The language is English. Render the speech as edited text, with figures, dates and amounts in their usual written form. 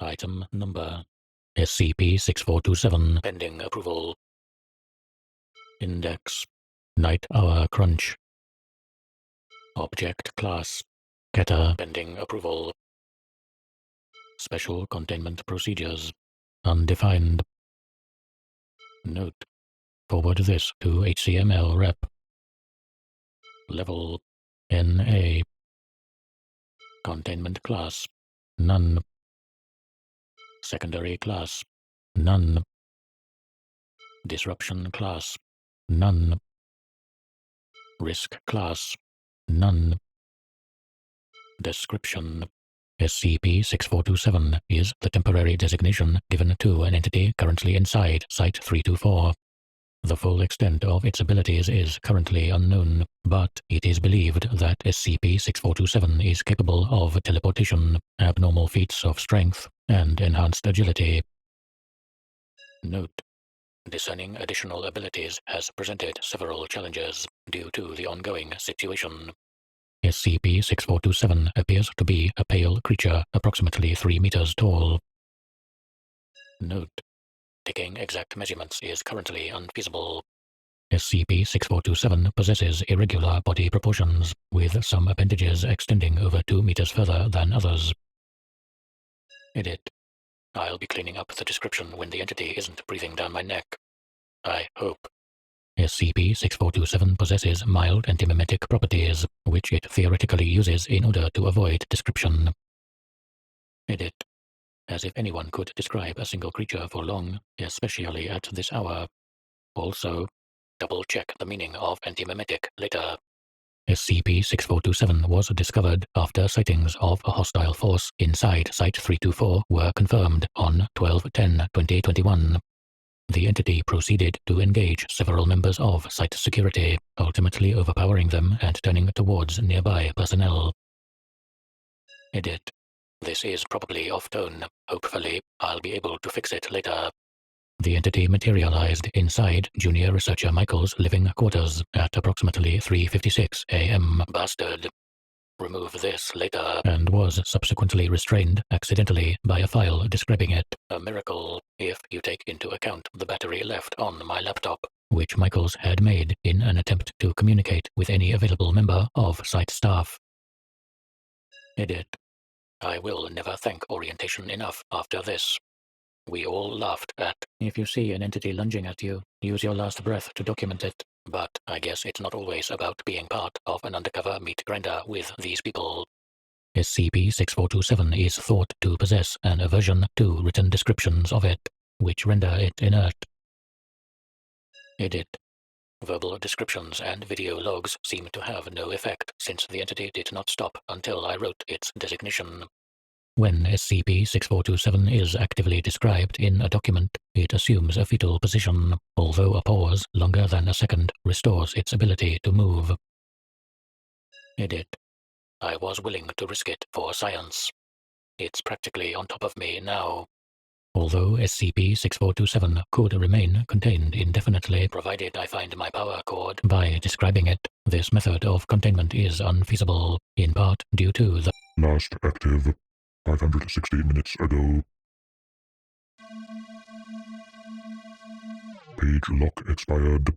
Item number SCP-6427 pending approval. Index Night Hour Crunch. Object Class Keta pending approval. Special Containment Procedures Undefined. Note: forward this to HCML Rep. Level NA. Containment Class None. Secondary Class None. Disruption Class None. Risk Class None. Description: SCP-6427 is the temporary designation given to an entity currently inside Site-324. The full extent of its abilities is currently unknown, but it is believed that SCP-6427 is capable of teleportation, abnormal feats of strength, and enhanced agility. Note: discerning additional abilities has presented several challenges due to the ongoing situation. SCP-6427 appears to be a pale creature approximately 3 meters tall. Note: taking exact measurements is currently unfeasible. SCP-6427 possesses irregular body proportions, with some appendages extending over 2 meters further than others. Edit: I'll be cleaning up the description when the entity isn't breathing down my neck. I hope. SCP-6427 possesses mild antimemetic properties, which it theoretically uses in order to avoid description. Edit: as if anyone could describe a single creature for long, especially at this hour. Also, double-check the meaning of antimemetic later. SCP-6427 was discovered after sightings of a hostile force inside Site-324 were confirmed on 12/10/2021. The entity proceeded to engage several members of site security, ultimately overpowering them and turning towards nearby personnel. Edit: this is probably off-tone. Hopefully, I'll be able to fix it later. The entity materialized inside Junior Researcher Michael's living quarters at approximately 3:56 a.m. Bastard. Remove this later, and was subsequently restrained accidentally by a file describing it. A miracle, if you take into account the battery left on my laptop, which Michaels had made in an attempt to communicate with any available member of site staff. Edit: I will never thank Orientation enough after this. We all laughed at, if you see an entity lunging at you, use your last breath to document it. But I guess it's not always about being part of an undercover meat grinder with these people. SCP-6427 is thought to possess an aversion to written descriptions of it, which render it inert. Edit: verbal descriptions and video logs seem to have no effect since the entity did not stop until I wrote its designation. When SCP-6427 is actively described in a document, it assumes a fetal position, although a pause longer than a second restores its ability to move. Edit: I was willing to risk it for science. It's practically on top of me now. Although SCP-6427 could remain contained indefinitely provided I find my power cord by describing it, this method of containment is unfeasible, in part due to the last active 560 minutes ago. Page lock expired.